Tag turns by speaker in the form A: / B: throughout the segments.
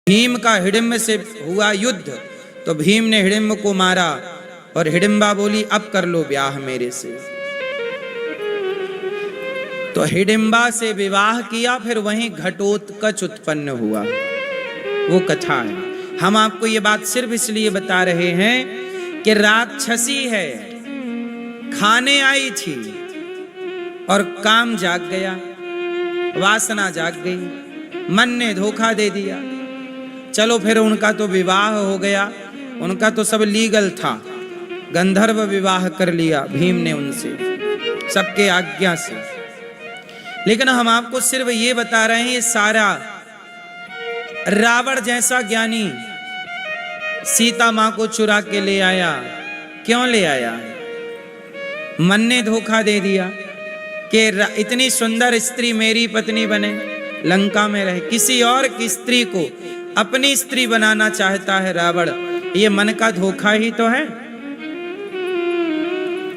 A: भीम का हिडिंब से हुआ युद्ध तो भीम ने हिडिंब को मारा और हिडिंबा बोली अब कर लो ब्याह मेरे से। तो हिडिंबा से विवाह किया, फिर वहीं घटोत्कच उत्पन्न हुआ। वो कथा है। हम आपको ये बात सिर्फ इसलिए बता रहे हैं कि राक्षसी है, खाने आई थी और काम जाग गया, वासना जाग गई, मन ने धोखा दे दिया। चलो फिर उनका तो विवाह हो गया, उनका तो सब लीगल था, गंधर्व विवाह कर लिया भीम ने उनसे सबके आज्ञा से। लेकिन हम आपको सिर्फ ये बता रहे हैं, ये सारा रावण जैसा ज्ञानी सीता मां को चुरा के ले आया। क्यों ले आया? मन ने धोखा दे दिया कि इतनी सुंदर स्त्री मेरी पत्नी बने, लंका में रहे। किसी और की स्त्री को अपनी स्त्री बनाना चाहता है रावण। ये मन का धोखा ही तो है।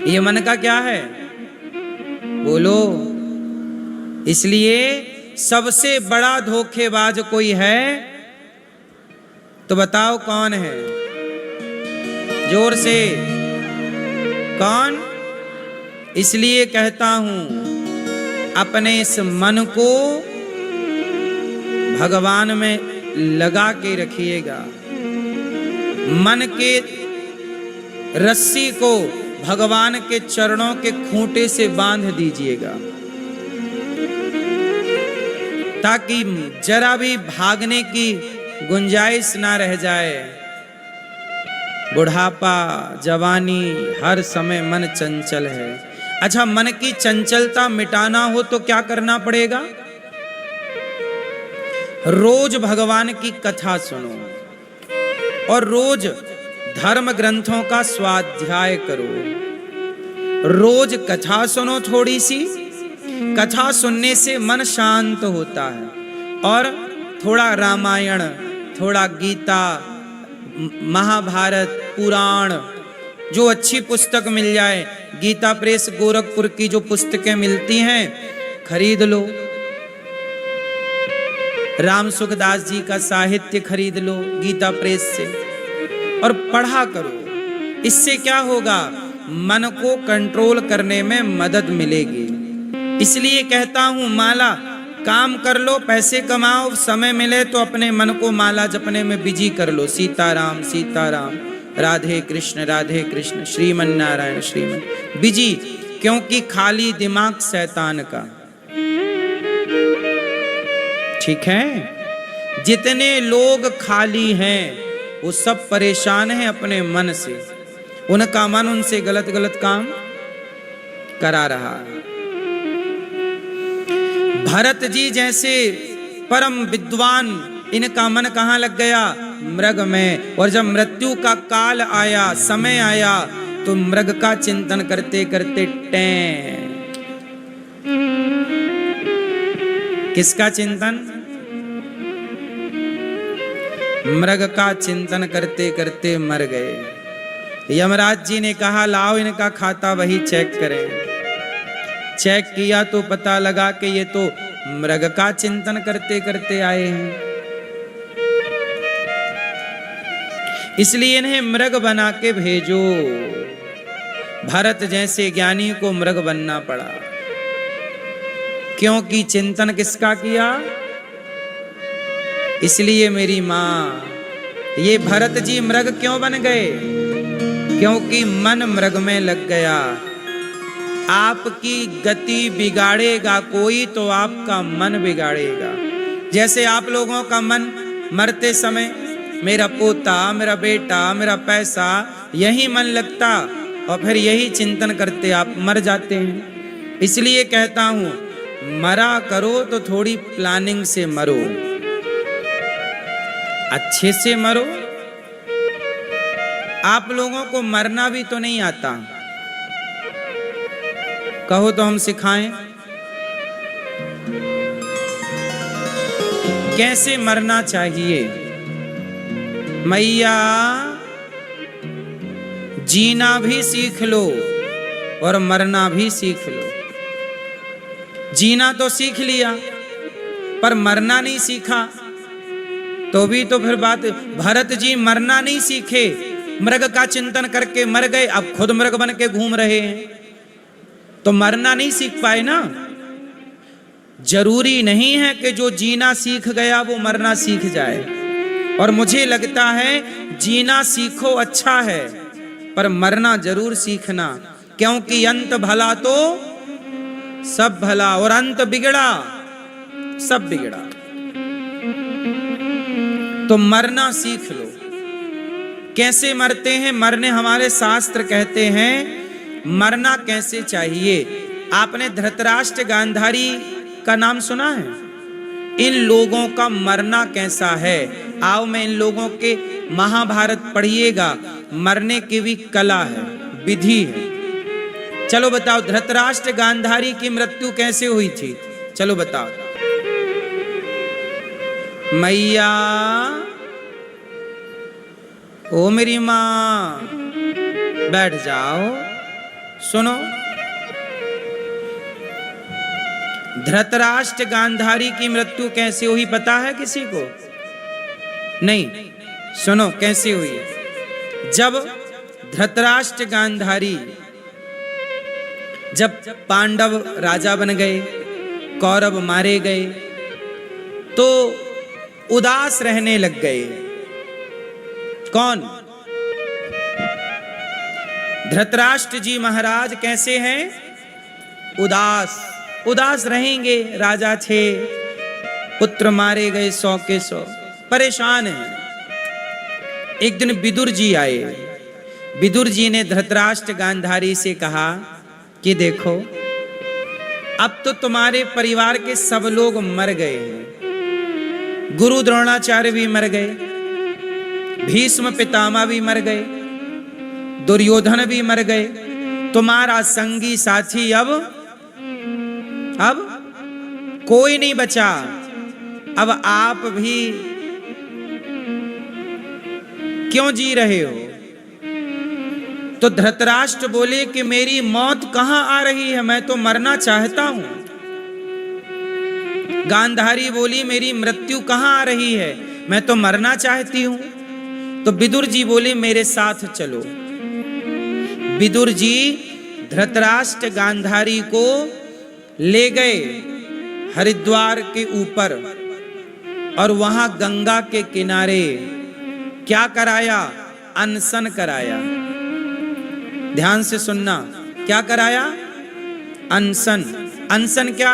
A: ये मन का क्या है बोलो? इसलिए सबसे बड़ा धोखेबाज कोई है तो बताओ कौन है? जोर से कौन? इसलिए कहता हूं अपने इस मन को भगवान में लगा के रखिएगा। मन के रस्सी को भगवान के चरणों के खूंटे से बांध दीजिएगा ताकि जरा भी भागने की गुंजाइश ना रह जाए। बुढ़ापा, जवानी, हर समय मन चंचल है। अच्छा, मन की चंचलता मिटाना हो तो क्या करना पड़ेगा? रोज भगवान की कथा सुनो और रोज धर्म ग्रंथों का स्वाध्याय करो। रोज कथा सुनो, थोड़ी सी कथा सुनने से मन शांत होता है। और थोड़ा रामायण, थोड़ा गीता, महाभारत, पुराण, जो अच्छी पुस्तक मिल जाए, गीता प्रेस गोरखपुर की जो पुस्तकें मिलती हैं खरीद लो। राम सुखदास जी का साहित्य खरीद लो गीता प्रेस से और पढ़ा करो। इससे क्या होगा? मन को कंट्रोल करने में मदद मिलेगी। इसलिए कहता हूं माला काम कर लो, पैसे कमाओ, समय मिले तो अपने मन को माला जपने में बिजी कर लो। सीताराम सीताराम, राधे कृष्ण, श्रीमन नारायण श्रीमन, बिजी। क्योंकि खाली दिमाग शैतान का, ठीक है? जितने लोग खाली हैं वो सब परेशान हैं अपने मन से। उनका मन उनसे गलत गलत काम करा रहा है। भरत जी जैसे परम विद्वान, इनका मन कहां लग गया? मृग में। और जब मृत्यु का काल आया, समय आया, तो मृग का चिंतन करते करते टें। किसका चिंतन? मृग का चिंतन करते करते मर गए। यमराज जी ने कहा लाओ इनका खाता वही चेक करें। चेक किया तो पता लगा कि ये तो मृग का चिंतन करते करते आए हैं। इसलिए इन्हें मृग बना के भेजो। भरत जैसे ज्ञानी को मृग बनना पड़ा। क्योंकि चिंतन किसका किया? इसलिए मेरी मां, ये भरत जी मृग क्यों बन गए? क्योंकि मन मृग में लग गया। आपकी गति बिगाड़ेगा कोई तो आपका मन बिगाड़ेगा। जैसे आप लोगों का मन मरते समय मेरा पोता, मेरा बेटा, मेरा पैसा, यही मन लगता और फिर यही चिंतन करते आप मर जाते हैं। इसलिए कहता हूं मरा करो तो थोड़ी प्लानिंग से मरो, अच्छे से मरो। आप लोगों को मरना भी तो नहीं आता, कहो तो हम सिखाएं कैसे मरना चाहिए। मैया जीना भी सीख लो और मरना भी सीख लो। जीना तो सीख लिया पर मरना नहीं सीखा तो भी तो फिर बात, भरत जी मरना नहीं सीखे, मृग का चिंतन करके मर गए, अब खुद मृग बन के घूम रहे हैं, तो मरना नहीं सीख पाए ना। जरूरी नहीं है कि जो जीना सीख गया वो मरना सीख जाए, और मुझे लगता है जीना सीखो अच्छा है, पर मरना जरूर सीखना, क्योंकि अंत भला तो सब भला, और अंत बिगड़ा सब बिगड़ा। तो मरना सीख लो। कैसे मरते हैं? मरने हमारे शास्त्र कहते हैं मरना कैसे चाहिए। आपने धृतराष्ट्र गांधारी का नाम सुना है? इन लोगों का मरना कैसा है, आओ मैं इन लोगों के महाभारत पढ़िएगा, मरने की भी कला है, विधि है। चलो बताओ धृतराष्ट्र गांधारी की मृत्यु कैसे हुई थी? चलो बताओ। मैया, ओ मेरी माँ, बैठ जाओ, सुनो। धृतराष्ट्र गांधारी की मृत्यु कैसे हुई पता है किसी को? नहीं, सुनो कैसे हुई। जब धृतराष्ट्र गांधारी, जब पांडव राजा बन गए, कौरव मारे गए, तो उदास रहने लग गए। कौन? धृतराष्ट्र जी महाराज कैसे हैं? उदास। उदास रहेंगे, राजा थे, पुत्र मारे गए 100 के 100, परेशान हैं। एक दिन विदुर जी आए। विदुर जी ने धृतराष्ट्र गांधारी से कहा कि देखो अब तो तुम्हारे परिवार के सब लोग मर गए हैं, गुरु द्रोणाचार्य भी मर गए, भीष्म पितामह भी मर गए, दुर्योधन भी मर गए, तुम्हारा संगी साथी अब कोई नहीं बचा, अब आप भी क्यों जी रहे हो? तो धृतराष्ट्र बोले कि मेरी मौत कहां आ रही है, मैं तो मरना चाहता हूं। गांधारी बोली मेरी मृत्यु कहां आ रही है, मैं तो मरना चाहती हूं। तो विदुर जी बोले मेरे साथ चलो। विदुर जी धृतराष्ट्र गांधारी को ले गए हरिद्वार के ऊपर, और वहां गंगा के किनारे क्या कराया? अनशन कराया। ध्यान से सुनना, क्या कराया? अनशन। अनशन क्या?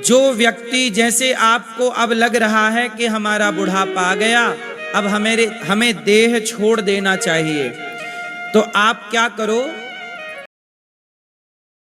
A: जो व्यक्ति, जैसे आपको अब लग रहा है कि हमारा बुढ़ापा आ गया, अब हमें देह छोड़ देना चाहिए, तो आप क्या करो,